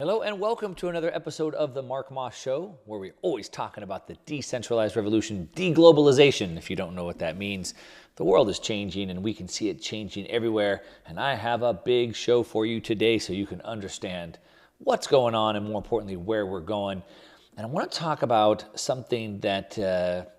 Hello and welcome to another episode of the Mark Moss Show, where we're always talking about the decentralized revolution, deglobalization. If you don't know what that means, the world is changing and we can see it changing everywhere. And I have a big show for you today so you can understand what's going on and, more importantly, where we're going. And I want to talk about something that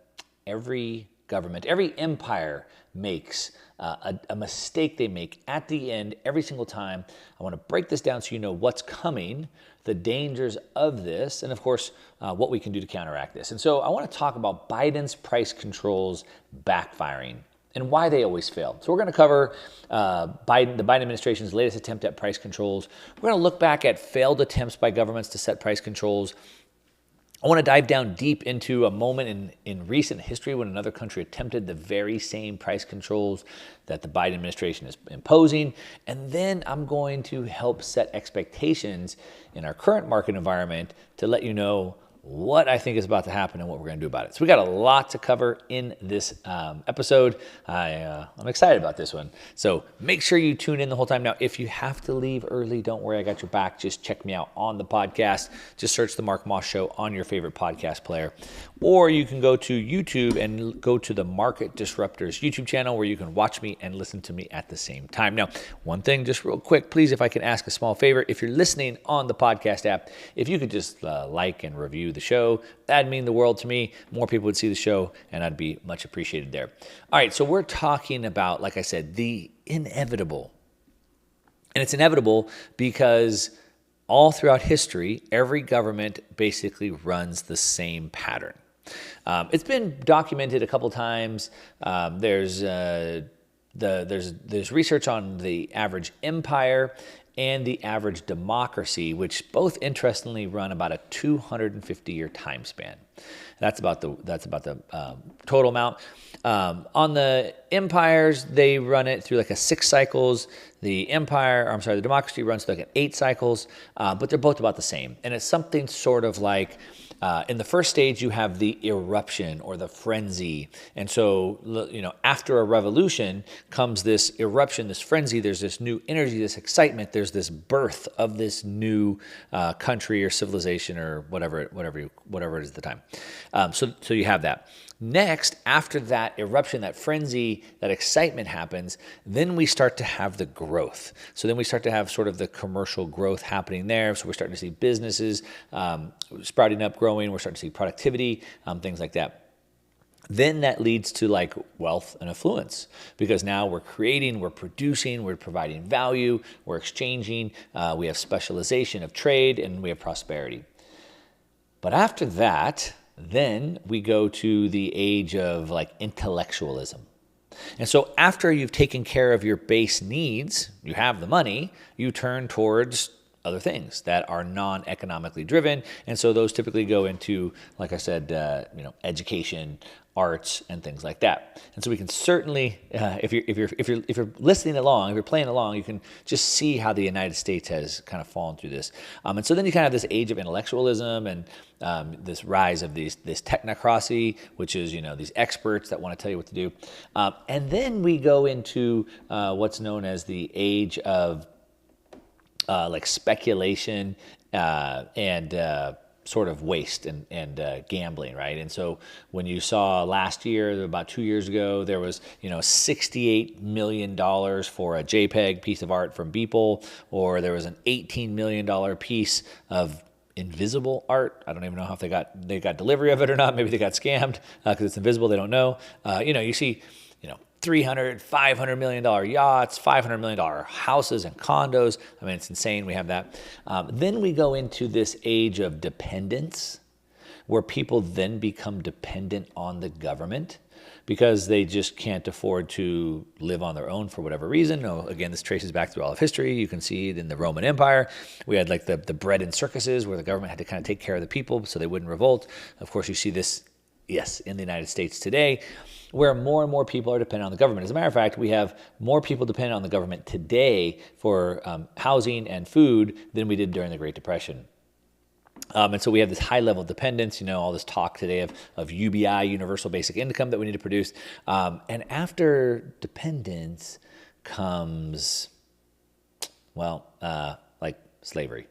every government, every empire makes, a mistake they make at the end every single time. I want to break this down so you know what's coming, the dangers of this, and of course, what we can do to counteract this. And so I want to talk about Biden's price controls backfiring and why they always fail. So we're going to cover the Biden administration's latest attempt at price controls. We're going to look back at failed attempts by governments to set price controls. I want to dive down deep into a moment in recent history when another country attempted the very same price controls that the Biden administration is imposing. And then I'm going to help set expectations in our current market environment to let you know what I think is about to happen and what we're going to do about it. So we got a lot to cover in this episode. I'm excited about this one. So make sure you tune in the whole time. Now, if you have to leave early, don't worry, I got your back. Just check me out on the podcast. Just search the Mark Moss Show on your favorite podcast player. Or you can go to YouTube and go to the Market Disruptors YouTube channel where you can watch me and listen to me at the same time. Now, one thing just real quick, please, if I can ask a small favor, if you're listening on the podcast app, if you could just like and review the show, that'd mean the world to me. More people would see the show and I'd be much appreciated there. All right, so we're talking about, like I said, the inevitable. And it's inevitable because all throughout history, every government basically runs the same pattern. It's been documented a couple times. There's research on the average empire and the average democracy, which both interestingly run about a 250-year time span. That's about the total amount. On the empires, they run it through like a 6 cycles. The democracy runs through like an 8 cycles, but they're both about the same. And it's something sort of like, in the first stage, you have the eruption or the frenzy. And so, after a revolution comes this eruption, this frenzy, there's this new energy, this excitement, there's this birth of this new country or civilization or whatever it is at the time. So you have that. Next, after that eruption, that frenzy, that excitement happens, then we start to have the growth. So then we start to have sort of the commercial growth happening there. So we're starting to see businesses sprouting up, growing. We're starting to see productivity, things like that. Then that leads to like wealth and affluence, because now we're creating, we're producing, we're providing value, we're exchanging, we have specialization of trade, and we have prosperity. But after that, then we go to the age of like intellectualism. And so after you've taken care of your base needs, you have the money, you turn towards other things that are non-economically driven. And so those typically go into, like I said, education, arts, and things like that. And so we can certainly, if you're listening along, if you're playing along, you can just see how the United States has kind of fallen through this. And so then you kind of have this age of intellectualism and this rise of this technocracy, which is these experts that want to tell you what to do. And then we go into what's known as the age of like speculation and sort of waste and gambling, right? And so when you saw last year, about 2 years ago, there was $68 million for a JPEG piece of art from Beeple, or there was an $18 million piece of invisible art. I don't even know if they got delivery of it or not. Maybe they got scammed because it's invisible. They don't know. You see, $300, $500 million yachts, $500 million houses and condos. I mean, it's insane. We have that. Then we go into this age of dependence, where people then become dependent on the government because they just can't afford to live on their own for whatever reason. Again, this traces back through all of history. You can see it in the Roman Empire. We had like the bread and circuses where the government had to kind of take care of the people so they wouldn't revolt. Of course, you see this, yes, in the United States today, where more and more people are dependent on the government. As a matter of fact, we have more people dependent on the government today for housing and food than we did during the Great Depression. And so we have this high level of dependence, all this talk today of UBI, universal basic income, that we need to produce. And after dependence comes, like slavery.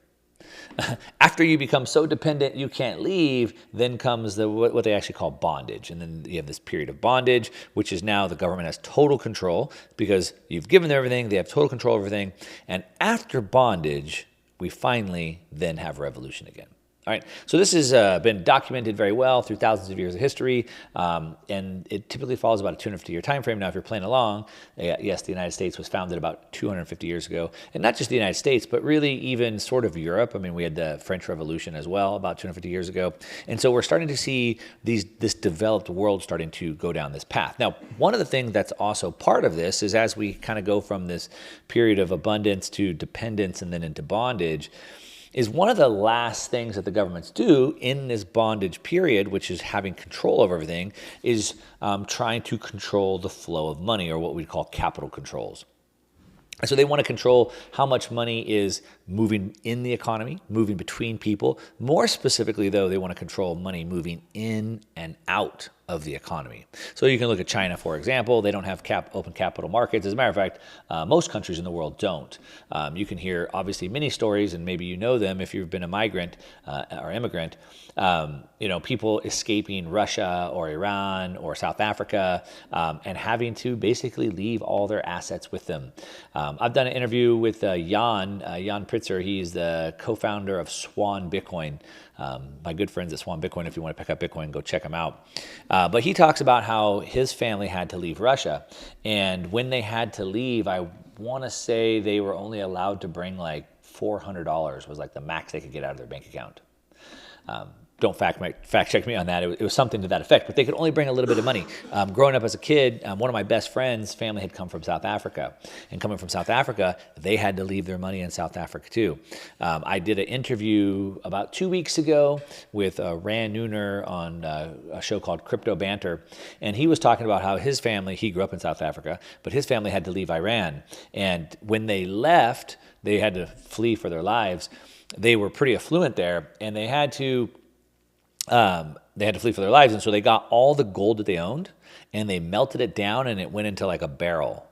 After you become so dependent you can't leave, then comes what they actually call bondage. And then you have this period of bondage, which is now the government has total control because you've given them everything, they have total control of everything. And after bondage, we finally then have revolution again. All right, so this has been documented very well through thousands of years of history, and it typically follows about a 250-year time frame. Now, if you're playing along, yes, the United States was founded about 250 years ago, and not just the United States, but really even sort of Europe. I mean, we had the French Revolution as well about 250 years ago, and so we're starting to see this developed world starting to go down this path. Now, one of the things that's also part of this is as we kind of go from this period of abundance to dependence and then into bondage, is one of the last things that the governments do in this bondage period, which is having control over everything, is trying to control the flow of money, or what we call capital controls. So they want to control how much money is moving in the economy, moving between people. More specifically, though, they want to control money moving in and out of the economy. So you can look at China, for example. They don't have open capital markets. As a matter of fact, most countries in the world don't. You can hear, obviously, many stories, and maybe you know them if you've been a migrant or immigrant. People escaping Russia or Iran or South Africa and having to basically leave all their assets with them. I've done an interview with Jan Pritzer. He's the co-founder of Swan Bitcoin. My good friends at Swan Bitcoin, if you want to pick up Bitcoin, go check them out. But he talks about how his family had to leave Russia. And when they had to leave, I want to say they were only allowed to bring like $400 was like the max they could get out of their bank account. Don't fact check me on that. It was something to that effect, but they could only bring a little bit of money. Growing up as a kid, one of my best friends' family had come from South Africa. And coming from South Africa, they had to leave their money in South Africa too. I did an interview about 2 weeks ago with Rand Neuner on a show called Crypto Banter. And he was talking about how his family, he grew up in South Africa, but his family had to leave Iran. And when they left, they had to flee for their lives. They were pretty affluent there, and they had to flee for their lives, and so they got all the gold that they owned, and they melted it down, and it went into like a barrel.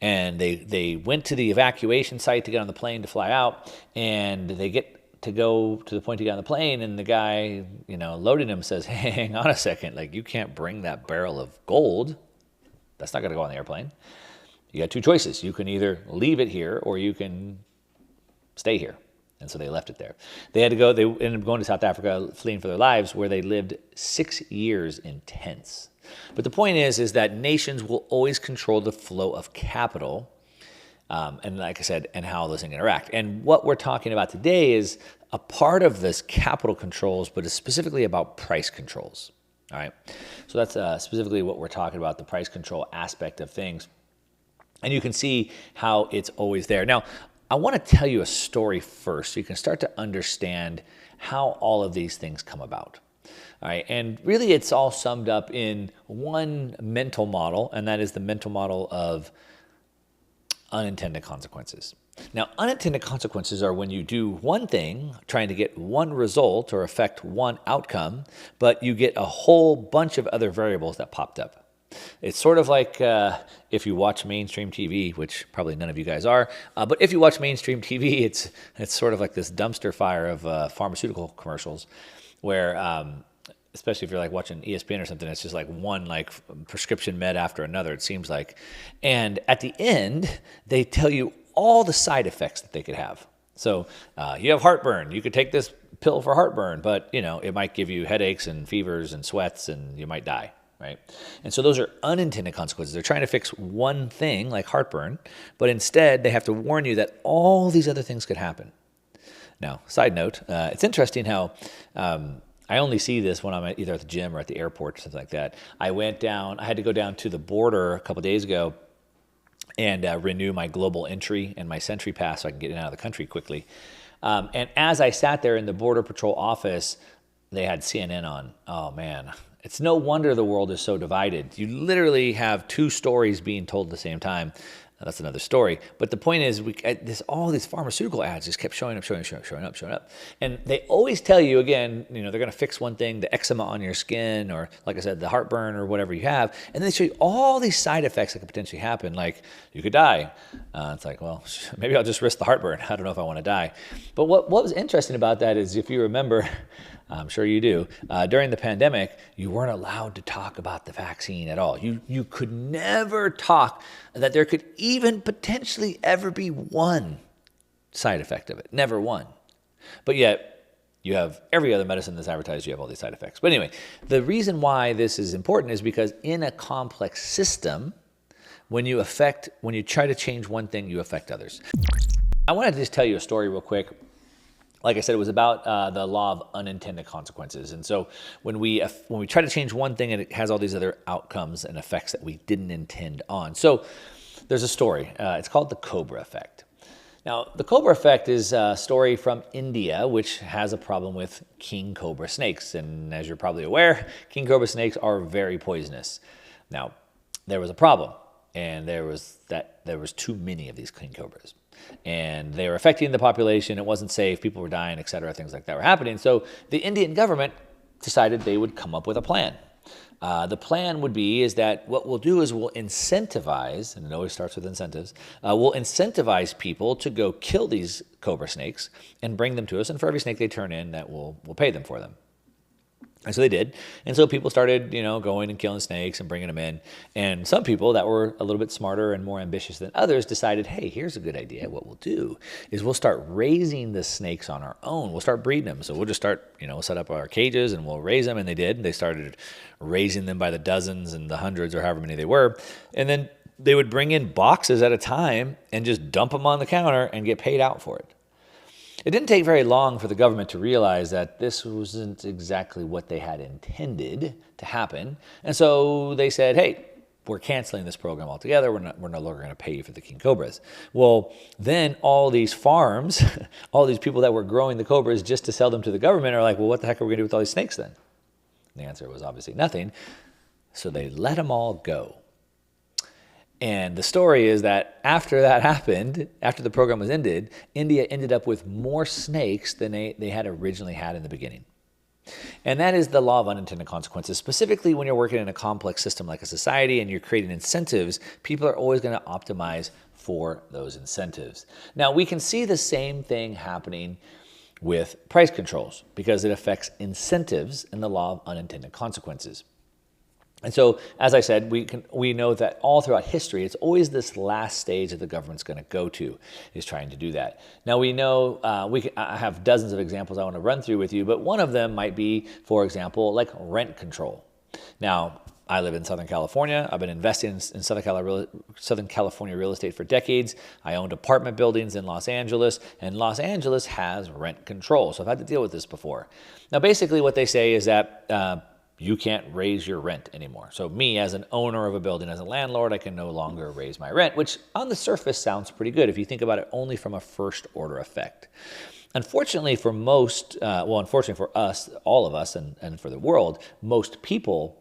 And they went to the evacuation site to get on the plane to fly out, and they get to go to the point to get on the plane, and the guy, loading him says, "Hey, hang on a second, like you can't bring that barrel of gold. That's not going to go on the airplane. You got two choices. You can either leave it here, or you can stay here." And so they left it there. They ended up going to South Africa, fleeing for their lives, where they lived 6 years in tents. But the point is that nations will always control the flow of capital, and like I said, and how those things interact. And what we're talking about today is a part of this capital controls, but it's specifically about price controls. All right. So that's specifically what we're talking about, the price control aspect of things. And you can see how it's always there. Now, I want to tell you a story first so you can start to understand how all of these things come about. All right, and really it's all summed up in one mental model, and that is the mental model of unintended consequences. Now, unintended consequences are when you do one thing, trying to get one result or affect one outcome, but you get a whole bunch of other variables that popped up. It's sort of like if you watch mainstream TV, which probably none of you guys are, but if you watch mainstream TV, it's sort of like this dumpster fire of pharmaceutical commercials where, especially if you're like watching ESPN or something, it's just like one like prescription med after another, it seems like. And at the end, they tell you all the side effects that they could have. So you have heartburn, you could take this pill for heartburn, but it might give you headaches and fevers and sweats and you might die. Right? And so those are unintended consequences. They're trying to fix one thing like heartburn, but instead they have to warn you that all these other things could happen. Now, side note, it's interesting how I only see this when I'm either at the gym or at the airport or something like that. I had to go down to the border a couple days ago and renew my global entry and my Sentry Pass so I can get in and out of the country quickly. And as I sat there in the Border Patrol office, they had CNN on. Oh, man. It's no wonder the world is so divided. You literally have two stories being told at the same time. That's another story. But the point is, all these pharmaceutical ads just kept showing up. And they always tell you, again, they're going to fix one thing, the eczema on your skin, or like I said, the heartburn or whatever you have. And then they show you all these side effects that could potentially happen, like you could die. It's like, well, maybe I'll just risk the heartburn. I don't know if I want to die. But what was interesting about that is, if you remember, I'm sure you do, during the pandemic, you weren't allowed to talk about the vaccine at all. You could never talk that there could even potentially ever be one side effect of it. Never one. But yet, you have every other medicine that's advertised, you have all these side effects. But anyway, the reason why this is important is because in a complex system, when you try to change one thing, you affect others. I want to just tell you a story real quick. Like I said, it was about the law of unintended consequences. And so when we try to change one thing, and it has all these other outcomes and effects that we didn't intend on. So there's a story. It's called the Cobra Effect. Now, the Cobra Effect is a story from India, which has a problem with king cobra snakes. And as you're probably aware, king cobra snakes are very poisonous. Now, there was a problem, and there was too many of these king cobras. And they were affecting the population. It wasn't safe. People were dying, et cetera. Things like that were happening. So the Indian government decided they would come up with a plan. The plan would be is that what we'll do is we'll incentivize, and it always starts with incentives, we'll incentivize people to go kill these cobra snakes and bring them to us. And for every snake they turn in, that we'll pay them for them. And so they did. And so people started, going and killing snakes and bringing them in. And some people that were a little bit smarter and more ambitious than others decided, hey, here's a good idea. What we'll do is we'll start raising the snakes on our own. We'll start breeding them. So we'll just start, set up our cages and we'll raise them. And they did. And they started raising them by the dozens and the hundreds or however many they were. And then they would bring in boxes at a time and just dump them on the counter and get paid out for it. It didn't take very long for the government to realize that this wasn't exactly what they had intended to happen. And so they said, hey, we're canceling this program altogether. We're no longer going to pay you for the king cobras. Well, then all these farms, all these people that were growing the cobras just to sell them to the government are like, well, what the heck are we going to do with all these snakes then? And the answer was obviously nothing. So they let them all go. And the story is that after that happened, after the program was ended, India ended up with more snakes than they had originally had in the beginning. And that is the law of unintended consequences. Specifically, when you're working in a complex system like a society and you're creating incentives, people are always going to optimize for those incentives. Now, we can see the same thing happening with price controls because it affects incentives in the law of unintended consequences. And so, as I said, we know that all throughout history, it's always this last stage that the government's going to go to, is trying to do that. Now, we know, I have dozens of examples I want to run through with you, but one of them might be, for example, like rent control. Now, I live in Southern California. I've been investing in Southern California real estate for decades. I owned apartment buildings in Los Angeles, and Los Angeles has rent control. So I've had to deal with this before. Now, basically what they say is that you can't raise your rent anymore. So me, as an owner of a building, as a landlord, I can no longer raise my rent, which on the surface sounds pretty good if you think about it only from a first order effect. Unfortunately for most, unfortunately for us, all of us, and for the world, most people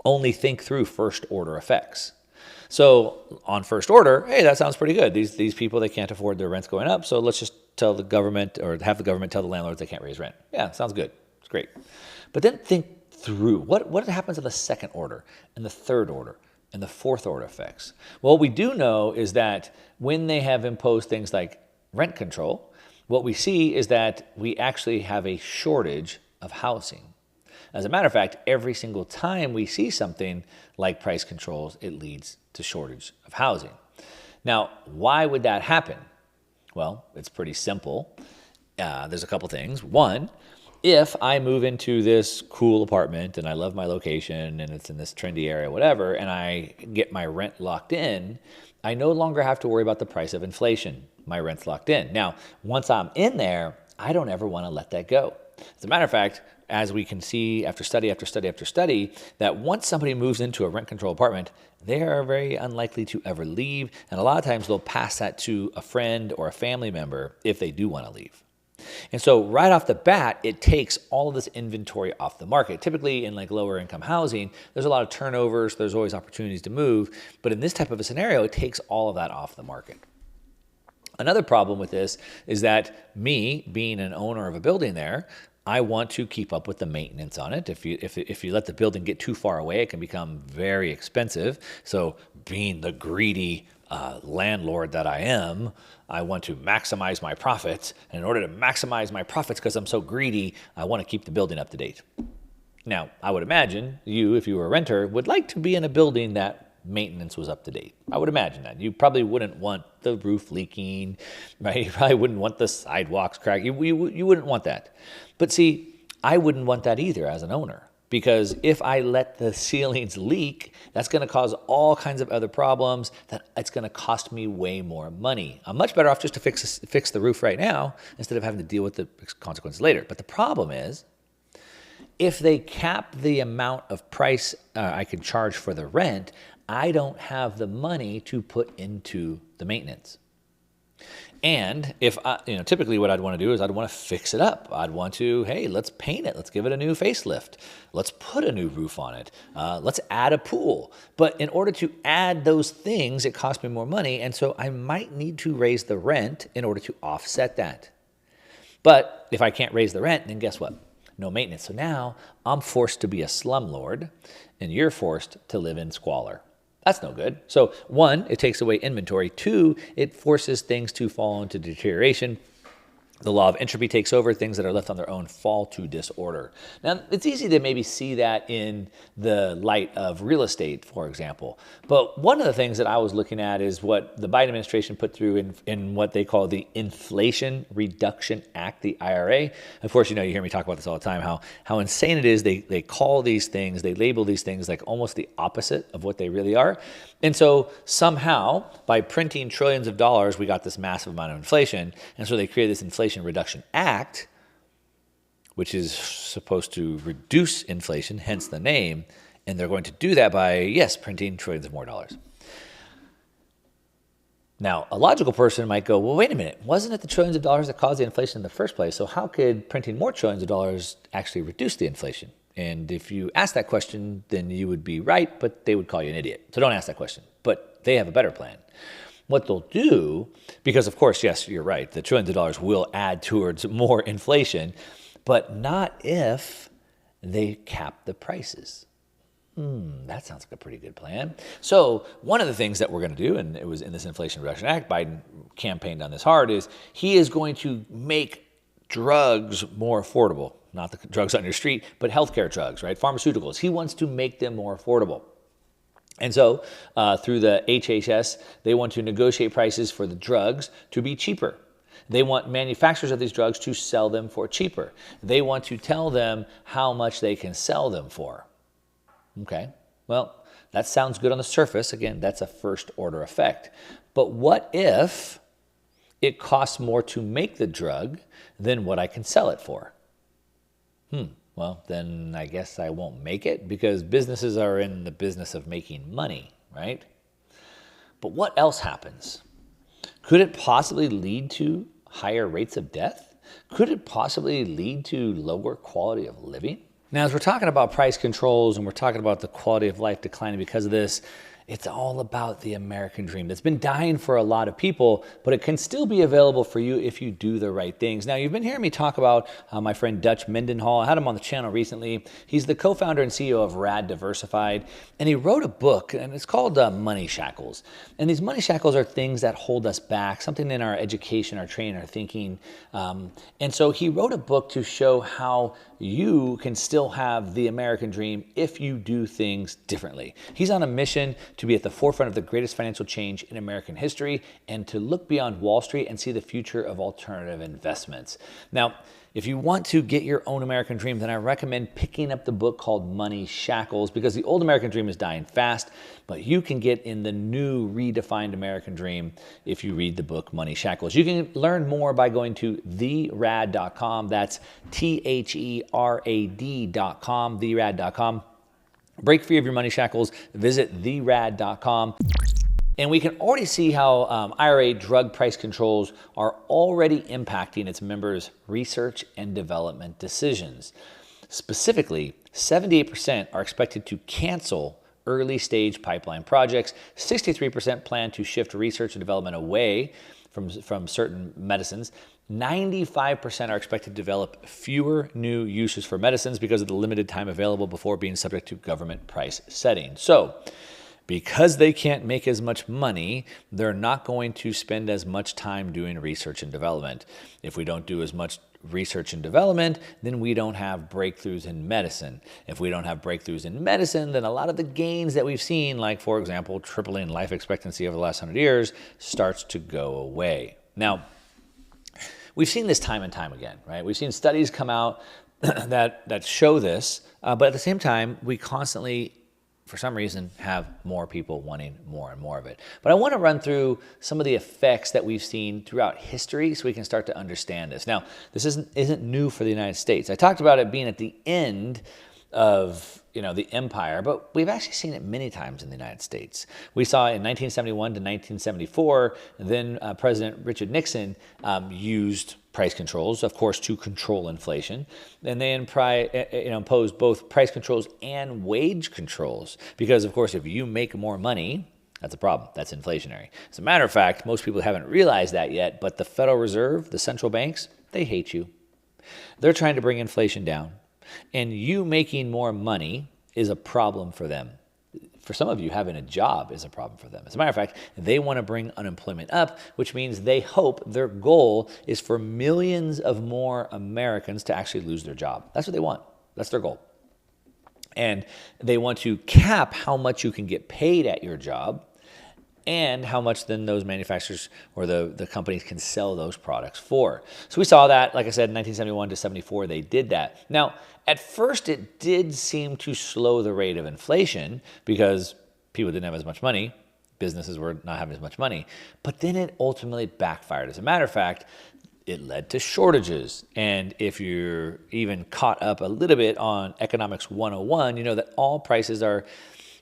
only think through first order effects. So on first order, hey, that sounds pretty good. These people, they can't afford their rents going up, so let's just tell the government or have the government tell the landlords they can't raise rent. Yeah, sounds good. It's great. But then think through what happens in the second order and the third order and the fourth order effects. Well, what we do know is that when they have imposed things like rent control, what we see is that we actually have a shortage of housing. As a matter of fact, every single time we see something like price controls, it leads to shortage of housing. Now, why would that happen? Well, it's pretty simple. There's a couple things. One, if I move into this cool apartment and I love my location and it's in this trendy area, whatever, and I get my rent locked in, I no longer have to worry about the price of inflation. My rent's locked in. Now, once I'm in there, I don't ever want to let that go. As a matter of fact, as we can see after study after study after study, that once somebody moves into a rent control apartment, they are very unlikely to ever leave. And a lot of times they'll pass that to a friend or a family member if they do want to leave. And so right off the bat, it takes all of this inventory off the market. Typically in like lower income housing, there's a lot of turnovers, there's always opportunities to move. But in this type of a scenario, it takes all of that off the market. Another problem with this is that me, being an owner of a building there, I want to keep up with the maintenance on it. If you let the building get too far away, it can become very expensive. So being the greedy landlord that I am, I want to maximize my profits. And in order to maximize my profits, because I'm so greedy, I want to keep the building up to date. Now, I would imagine you, if you were a renter, would like to be in a building that maintenance was up to date. I would imagine that. You probably wouldn't want the roof leaking, right? You probably wouldn't want the sidewalks cracked. You wouldn't want that. But see, I wouldn't want that either as an owner, because if I let the ceilings leak, that's going to cause all kinds of other problems that it's going to cost me way more money. I'm much better off just to fix the roof right now instead of having to deal with the consequences later. But the problem is, if they cap the amount of price I can charge for the rent, I don't have the money to put into the maintenance. And if typically what I'd want to do is I'd want to fix it up. I'd want to, hey, let's paint it. Let's give it a new facelift. Let's put a new roof on it. Let's add a pool. But in order to add those things, it costs me more money. And so I might need to raise the rent in order to offset that. But if I can't raise the rent, then guess what? No maintenance. So now I'm forced to be a slumlord and you're forced to live in squalor. That's no good. So one, it takes away inventory. Two, it forces things to fall into deterioration. The law of entropy takes over. Things that are left on their own fall to disorder. Now, it's easy to maybe see that in the light of real estate, for example. But one of the things that I was looking at is what the Biden administration put through in what they call the Inflation Reduction Act, the IRA. Of course, you hear me talk about this all the time, how insane it is. They call these things, they label these things like almost the opposite of what they really are. And so somehow, by printing trillions of dollars, we got this massive amount of inflation. And so they created this Inflation Reduction Act, which is supposed to reduce inflation, hence the name. And they're going to do that by, yes, printing trillions of more dollars. Now, a logical person might go, well, wait a minute. Wasn't it the trillions of dollars that caused the inflation in the first place? So how could printing more trillions of dollars actually reduce the inflation? And if you ask that question, then you would be right, but they would call you an idiot. So don't ask that question. But they have a better plan. What they'll do, because of course, yes, you're right, the trillions of dollars will add towards more inflation, but not if they cap the prices. That sounds like a pretty good plan. So one of the things that we're going to do, and it was in this Inflation Reduction Act, Biden campaigned on this hard, is he is going to make drugs more affordable. Not the drugs on your street, but healthcare drugs, right? Pharmaceuticals. He wants to make them more affordable. And so through the HHS, they want to negotiate prices for the drugs to be cheaper. They want manufacturers of these drugs to sell them for cheaper. They want to tell them how much they can sell them for. Okay, well, that sounds good on the surface. Again, that's a first order effect. But what if it costs more to make the drug than what I can sell it for? Well, then I guess I won't make it, because businesses are in the business of making money, right? But what else happens? Could it possibly lead to higher rates of death? Could it possibly lead to lower quality of living? Now, as we're talking about price controls and we're talking about the quality of life declining because of this, it's all about the American dream that's been dying for a lot of people, but it can still be available for you if you do the right things. Now, you've been hearing me talk about my friend Dutch Mendenhall. I had him on the channel recently. He's the co-founder and CEO of Rad Diversified, and he wrote a book, and it's called Money Shackles. And these money shackles are things that hold us back, something in our education, our training, our thinking. And so he wrote a book to show how you can still have the American dream if you do things differently. He's on a mission to be at the forefront of the greatest financial change in American history and to look beyond Wall Street and see the future of alternative investments. Now, if you want to get your own American dream, then I recommend picking up the book called Money Shackles, because the old American dream is dying fast, but you can get in the new redefined American dream if you read the book Money Shackles. You can learn more by going to therad.com. That's THERAD.com, therad.com. Break free of your money shackles. Visit therad.com. And we can already see how IRA drug price controls are already impacting its members' research and development decisions. Specifically, 78% are expected to cancel early stage pipeline projects. 63% plan to shift research and development away from certain medicines. 95% are expected to develop fewer new uses for medicines because of the limited time available before being subject to government price setting. So, because they can't make as much money, they're not going to spend as much time doing research and development. If we don't do as much research and development, then we don't have breakthroughs in medicine. If we don't have breakthroughs in medicine, then a lot of the gains that we've seen, like, for example, tripling life expectancy over the last 100 years, starts to go away. Now, we've seen this time and time again, right? We've seen studies come out that show this, but at the same time, we constantly, for some reason, have more people wanting more and more of it. But I want to run through some of the effects that we've seen throughout history so we can start to understand this. Now, this isn't new for the United States. I talked about it being at the end of the empire, but we've actually seen it many times in the United States. We saw in 1971 to 1974, then President Richard Nixon used price controls, of course, to control inflation. And they imposed both price controls and wage controls because, of course, if you make more money, that's a problem. That's inflationary. As a matter of fact, most people haven't realized that yet, but the Federal Reserve, the central banks, they hate you. They're trying to bring inflation down. And you making more money is a problem for them. For some of you, having a job is a problem for them. As a matter of fact, they want to bring unemployment up, which means they hope their goal is for millions of more Americans to actually lose their job. That's what they want. That's their goal. And they want to cap how much you can get paid at your job and how much then those manufacturers or the companies can sell those products for. So we saw that, like I said, in 1971 to 74, they did that. Now, at first, it did seem to slow the rate of inflation because people didn't have as much money. Businesses were not having as much money. But then it ultimately backfired. As a matter of fact, it led to shortages. And if you're even caught up a little bit on Economics 101, you know that all prices are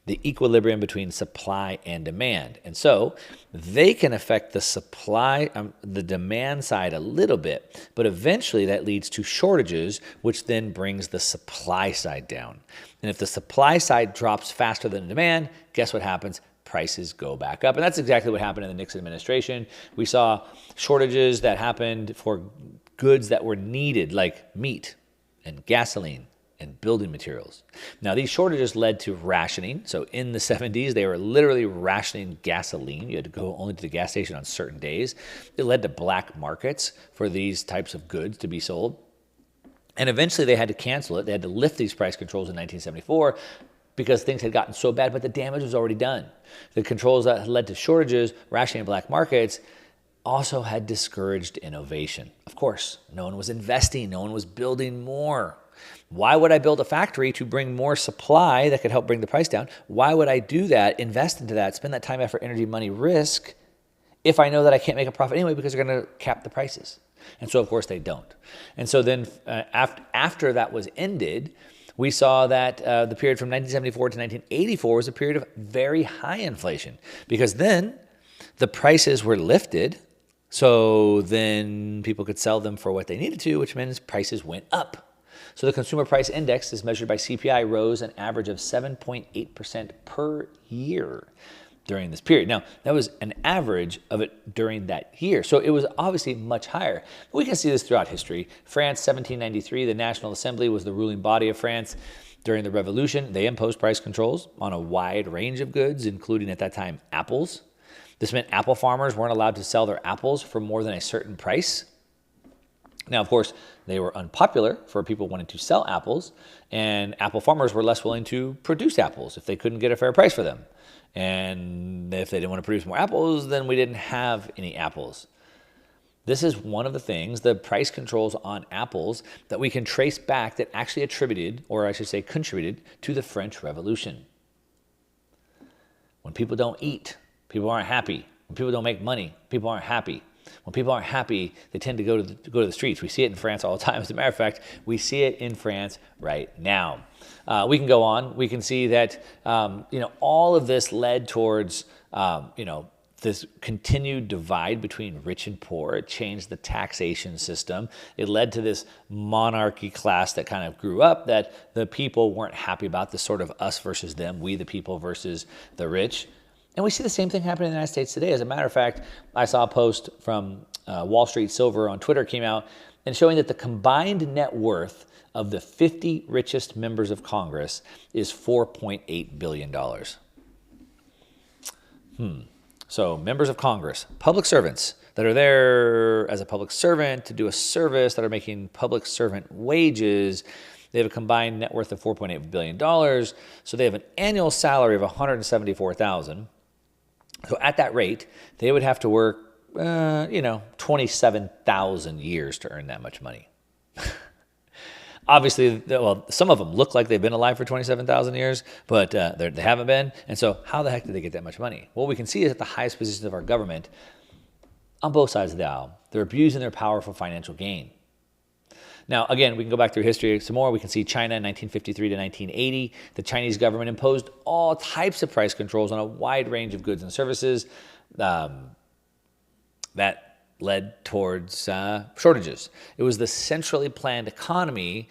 the equilibrium between supply and demand. And so they can affect the supply, the demand side a little bit, but eventually that leads to shortages, which then brings the supply side down. And if the supply side drops faster than demand, guess what happens? Prices go back up. And that's exactly what happened in the Nixon administration. We saw shortages that happened for goods that were needed, like meat and gasoline and building materials. Now, these shortages led to rationing. So in the 70s, they were literally rationing gasoline. You had to go only to the gas station on certain days. It led to black markets for these types of goods to be sold. And eventually they had to cancel it. They had to lift these price controls in 1974 because things had gotten so bad, but the damage was already done. The controls that led to shortages, rationing black markets, also had discouraged innovation. Of course, no one was investing. No one was building more. Why would I build a factory to bring more supply that could help bring the price down? Why would I do that, invest into that, spend that time, effort, energy, money, risk, if I know that I can't make a profit anyway because they're going to cap the prices? And so, of course, they don't. And so then after that was ended, we saw that the period from 1974 to 1984 was a period of very high inflation because then the prices were lifted. So then people could sell them for what they needed to, which means prices went up. So the consumer price index, as measured by CPI, rose an average of 7.8% per year during this period. Now, that was an average of it during that year. So it was obviously much higher. We can see this throughout history. France, 1793, the National Assembly was the ruling body of France. During the Revolution, they imposed price controls on a wide range of goods, including at that time apples. This meant apple farmers weren't allowed to sell their apples for more than a certain price. Now, of course, they were unpopular for people wanting to sell apples, and apple farmers were less willing to produce apples if they couldn't get a fair price for them. And if they didn't want to produce more apples, then we didn't have any apples. This is one of the things, the price controls on apples, that we can trace back that actually attributed, or I should say contributed, to the French Revolution. When people don't eat, people aren't happy. When people don't make money, people aren't happy. When people aren't happy, they tend to go to the streets. We see it in France all the time. As a matter of fact, we see it in France right now. We can go on. We can see that all of this led towards this continued divide between rich and poor. It changed the taxation system. It led to this monarchy class that kind of grew up that the people weren't happy about, this sort of us versus them, we the people versus the rich. And we see the same thing happening in the United States today. As a matter of fact, I saw a post from Wall Street Silver on Twitter came out and showing that the combined net worth of the 50 richest members of Congress is $4.8 billion. So members of Congress, public servants that are there as a public servant to do a service, that are making public servant wages, they have a combined net worth of $4.8 billion. So they have an annual salary of $174,000. So at that rate, they would have to work, 27,000 years to earn that much money. Obviously, well, some of them look like they've been alive for 27,000 years, but they haven't been. And so how the heck did they get that much money? What we can see is at the highest positions of our government, on both sides of the aisle, they're abusing their power for financial gain. Now, again, we can go back through history some more. We can see China in 1953 to 1980. The Chinese government imposed all types of price controls on a wide range of goods and services that led towards shortages. It was the centrally planned economy,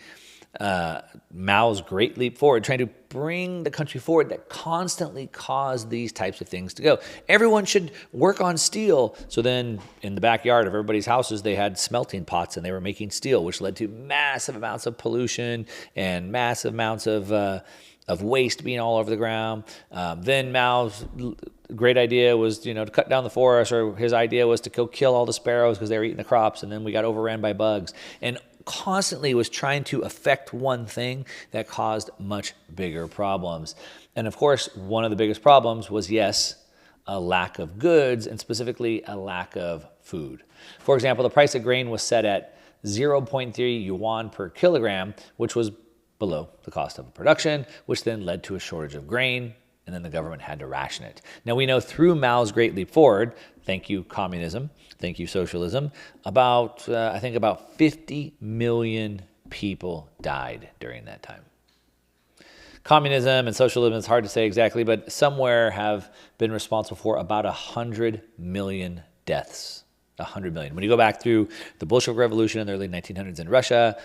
Mao's great leap forward, trying to bring the country forward, that constantly caused these types of things to go. Everyone should work on steel. So then in the backyard of everybody's houses, they had smelting pots and they were making steel, which led to massive amounts of pollution and massive amounts of waste being all over the ground. Then Mao's great idea was, to cut down the forest, or his idea was to go kill all the sparrows because they were eating the crops, and then we got overran by bugs. And constantly was trying to affect one thing that caused much bigger problems. And of course, one of the biggest problems was, yes, a lack of goods, and specifically a lack of food. For example, the price of grain was set at 0.3 yuan per kilogram, which was below the cost of production, which then led to a shortage of grain, and then the government had to ration it. Now we know through Mao's great leap forward, thank you communism, thank you socialism, about 50 million people died during that time. Communism and socialism, it's hard to say exactly, but somewhere have been responsible for about 100 million deaths. 100 million. When you go back through the Bolshevik Revolution in the early 1900s in Russia,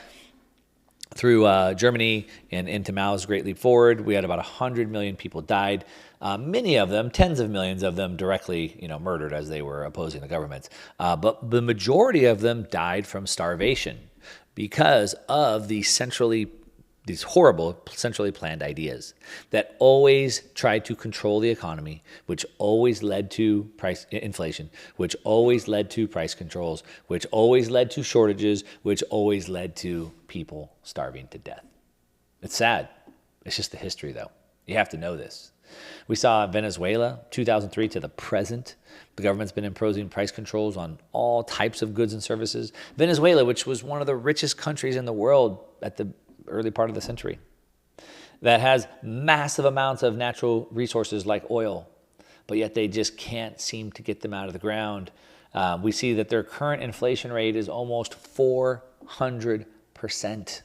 through Germany and into Mao's great leap forward, we had about 100 million people died. Many of them, tens of millions of them, directly, murdered as they were opposing the government. But the majority of them died from starvation because of these horrible centrally planned ideas that always tried to control the economy, which always led to price inflation, which always led to price controls, which always led to shortages, which always led to people starving to death. It's sad. It's just the history, though. You have to know this. We saw Venezuela, 2003 to the present. The government's been imposing price controls on all types of goods and services. Venezuela, which was one of the richest countries in the world at the early part of the century, that has massive amounts of natural resources like oil, but yet they just can't seem to get them out of the ground. We see that their current inflation rate is almost 400%, and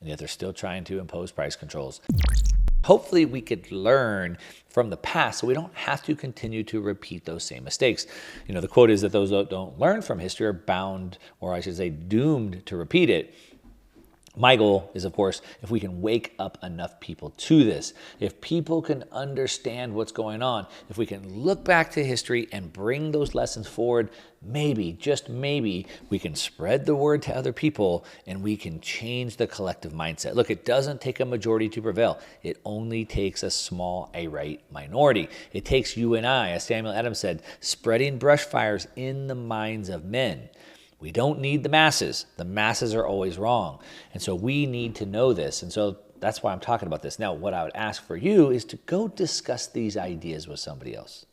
yet they're still trying to impose price controls. Hopefully we could learn from the past so we don't have to continue to repeat those same mistakes. The quote is that those that don't learn from history are bound, or I should say doomed, to repeat it. My goal is, of course, if we can wake up enough people to this, if people can understand what's going on, if we can look back to history and bring those lessons forward, maybe, just maybe, we can spread the word to other people and we can change the collective mindset. Look, it doesn't take a majority to prevail. It only takes a small, a right minority. It takes you and I, as Samuel Adams said, spreading brush fires in the minds of men. We don't need the masses. The masses are always wrong. And so we need to know this. And so that's why I'm talking about this. Now, what I would ask for you is to go discuss these ideas with somebody else.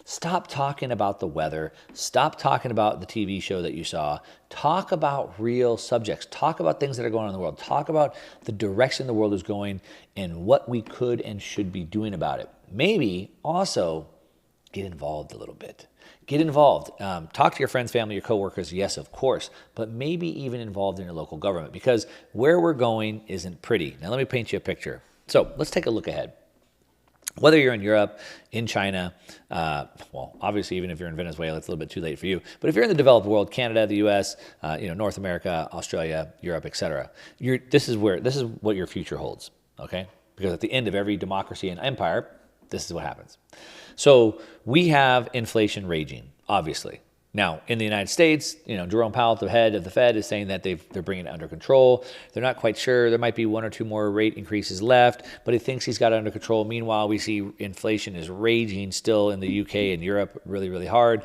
Stop talking about the weather. Stop talking about the TV show that you saw. Talk about real subjects. Talk about things that are going on in the world. Talk about the direction the world is going and what we could and should be doing about it. Maybe also get involved a little bit. Get involved. Talk to your friends, family, your coworkers, yes, of course, but maybe even involved in your local government, because where we're going isn't pretty. Now, let me paint you a picture. So let's take a look ahead. Whether you're in Europe, in China, well, obviously, even if you're in Venezuela, it's a little bit too late for you. But if you're in the developed world, Canada, the U.S., North America, Australia, Europe, et cetera, this is what your future holds, okay? Because at the end of every democracy and empire, this is what happens. So we have inflation raging, obviously. Now, in the United States, Jerome Powell, the head of the Fed, is saying that they're bringing it under control. They're not quite sure. There might be one or two more rate increases left, but he thinks he's got it under control. Meanwhile, we see inflation is raging still in the UK and Europe really, really hard.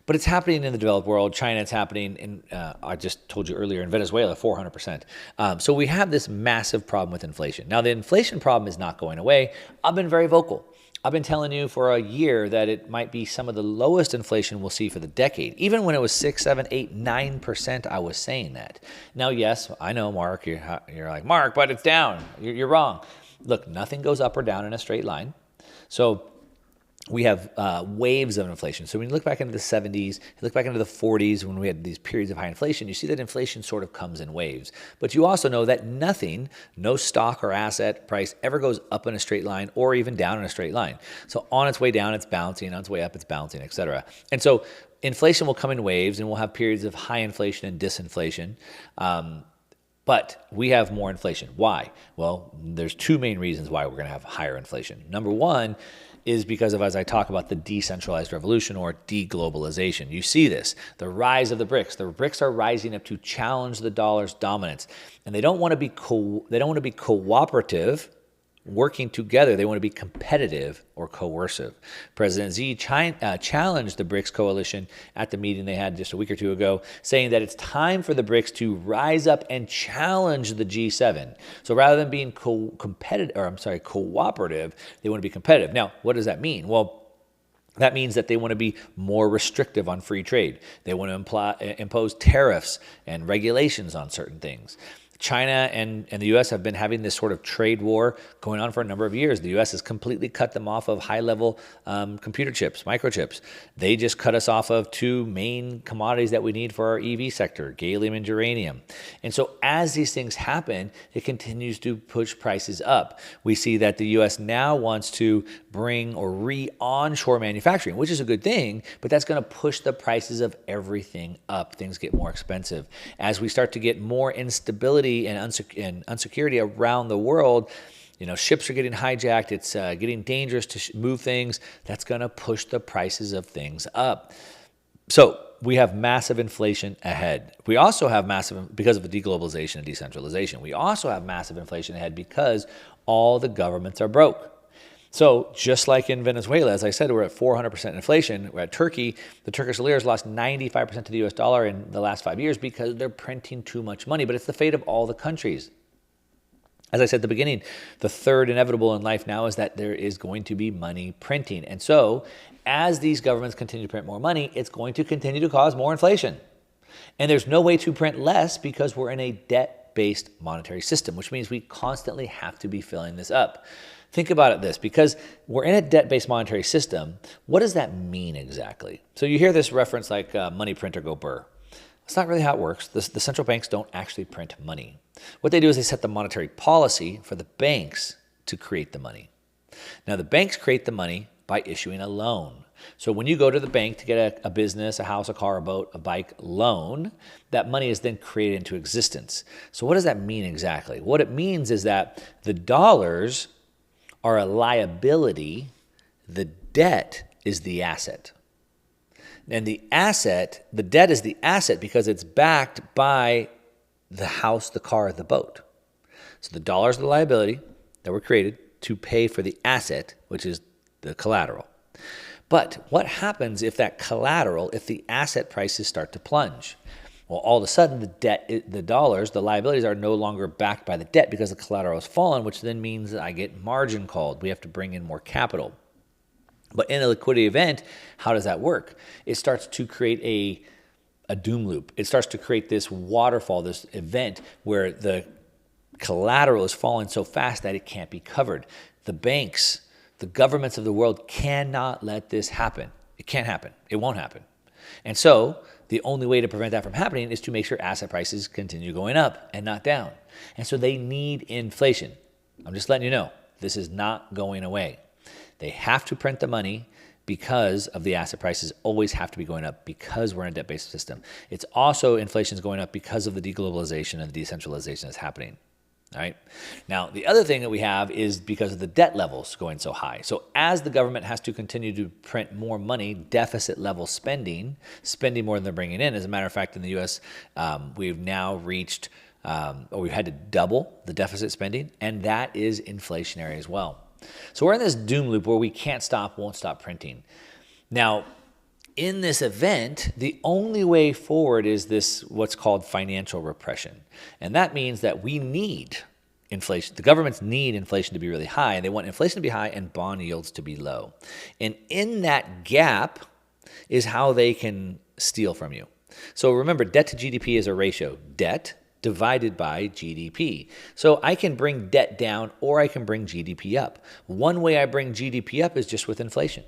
But it's happening in the developed world. China, it's happening in, I just told you earlier, in Venezuela, 400%. So we have this massive problem with inflation. Now, the inflation problem is not going away. I've been very vocal. I've been telling you for a year that it might be some of the lowest inflation we'll see for the decade. Even when it was 6, 7, 8, 9%, I was saying that. Now, yes, I know, Mark, you're like, Mark, but it's down. You're wrong. Look, nothing goes up or down in a straight line. So we have waves of inflation. So when you look back into the 70s, you look back into the 40s when we had these periods of high inflation, you see that inflation sort of comes in waves. But you also know that no stock or asset price ever goes up in a straight line or even down in a straight line. So on its way down, it's bouncing. On its way up, it's bouncing, et cetera. And so inflation will come in waves, and we'll have periods of high inflation and disinflation. But we have more inflation. Why? Well, there's two main reasons why we're going to have higher inflation. Number one is because of, as I talk about, the decentralized revolution or deglobalization. You see this, the rise of the BRICS. The BRICS are rising up to challenge the dollar's dominance, and they don't want to be cooperative, working together. They want to be competitive or coercive. President Xi challenged the BRICS coalition at the meeting they had just a week or two ago, saying that it's time for the BRICS to rise up and challenge the G7. So rather than being cooperative, they want to be competitive. Now, what does that mean? Well, that means that they want to be more restrictive on free trade. They want to impose tariffs and regulations on certain things. China and the U.S. have been having this sort of trade war going on for a number of years. The U.S. has completely cut them off of high-level computer chips, microchips. They just cut us off of two main commodities that we need for our EV sector, gallium and germanium. And so as these things happen, it continues to push prices up. We see that the U.S. now wants to bring or re-onshore manufacturing, which is a good thing, but that's going to push the prices of everything up. Things get more expensive. As we start to get more instability and unsecurity around the world, ships are getting hijacked. It's getting dangerous to move things. That's going to push the prices of things up. So we have massive inflation ahead. We also have because of the deglobalization and decentralization, we also have massive inflation ahead because all the governments are broke. So just like in Venezuela, as I said, we're at 400% inflation. We're at Turkey. The Turkish lira has lost 95% to the US dollar in the last 5 years because they're printing too much money. But it's the fate of all the countries. As I said at the beginning, the third inevitable in life now is that there is going to be money printing. And so as these governments continue to print more money, it's going to continue to cause more inflation. And there's no way to print less because we're in a debt-based monetary system, which means we constantly have to be filling this up. Think about it because we're in a debt-based monetary system. What does that mean exactly? So you hear this reference like money print or go burr. That's not really how it works. The central banks don't actually print money. What they do is they set the monetary policy for the banks to create the money. Now, the banks create the money by issuing a loan. So when you go to the bank to get a business, a house, a car, a boat, a bike loan, that money is then created into existence. So what does that mean exactly? What it means is that the dollars are a liability, the debt is the asset. And the debt is the asset because it's backed by the house, the car, the boat. So the dollars are the liability that were created to pay for the asset, which is the collateral. But what happens if the asset prices start to plunge? Well, all of a sudden, the liabilities are no longer backed by the debt because the collateral has fallen, which then means that I get margin called. We have to bring in more capital. But in a liquidity event, how does that work? It starts to create a doom loop. It starts to create this waterfall, this event where the collateral is falling so fast that it can't be covered. The banks, the governments of the world cannot let this happen. can't happen. It won't happen. And so the only way to prevent that from happening is to make sure asset prices continue going up and not down. And so they need inflation. I'm just letting you know, this is not going away. They have to print the money because of the asset prices always have to be going up because we're in a debt-based system. It's also inflation is going up because of the deglobalization and the decentralization that's happening. All right. Now, the other thing that we have is because of the debt levels going so high. So as the government has to continue to print more money, deficit level spending more than they're bringing in. As a matter of fact, in the U.S., we've now reached, or we've had to double the deficit spending, and that is inflationary as well. So we're in this doom loop where we can't stop, won't stop printing. Now, in this event, the only way forward is this what's called financial repression. And that means that we need inflation. The governments need inflation to be really high, and they want inflation to be high and bond yields to be low. And in that gap is how they can steal from you. So remember, debt to GDP is a ratio. Debt divided by GDP. So I can bring debt down or I can bring GDP up. One way I bring GDP up is just with inflation.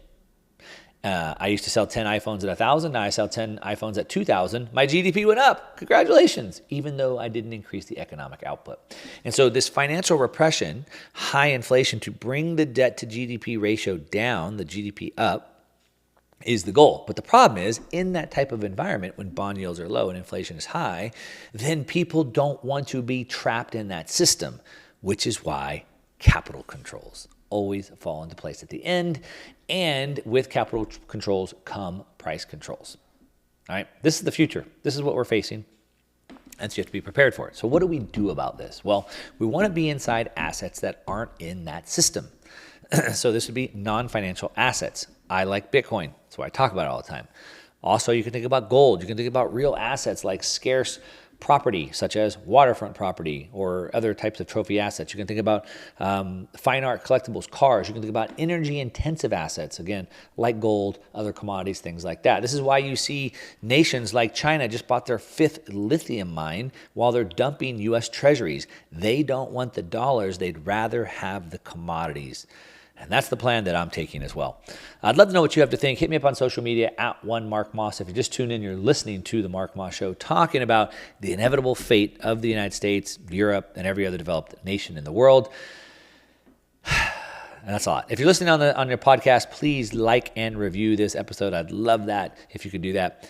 I used to sell 10 iPhones at $1,000. Now I sell 10 iPhones at $2,000. My GDP went up. Congratulations. Even though I didn't increase the economic output. And so this financial repression, high inflation to bring the debt to GDP ratio down, the GDP up, is the goal. But the problem is, in that type of environment, when bond yields are low and inflation is high, then people don't want to be trapped in that system, which is why capital controls always fall into place at the end. And with capital controls come price controls. All right, this is the future. This is what we're facing. And so you have to be prepared for it. So what do we do about this? Well, we want to be inside assets that aren't in that system. So this would be non-financial assets. I like Bitcoin. That's why I talk about it all the time. Also, you can think about gold. You can think about real assets like scarce property, such as waterfront property or other types of trophy assets. You can think about fine art, collectibles, cars. You can think about energy-intensive assets, again, like gold, other commodities, things like that. This is why you see nations like China just bought their 5th lithium mine while they're dumping U.S. treasuries. They don't want the dollars. They'd rather have the commodities. And that's the plan that I'm taking as well. I'd love to know what you have to think. Hit me up on social media at @1MarkMoss. If you just tuned in, you're listening to The Mark Moss Show, talking about the inevitable fate of the United States, Europe, and every other developed nation in the world. And that's a lot. If you're listening on your podcast, please like and review this episode. I'd love that if you could do that.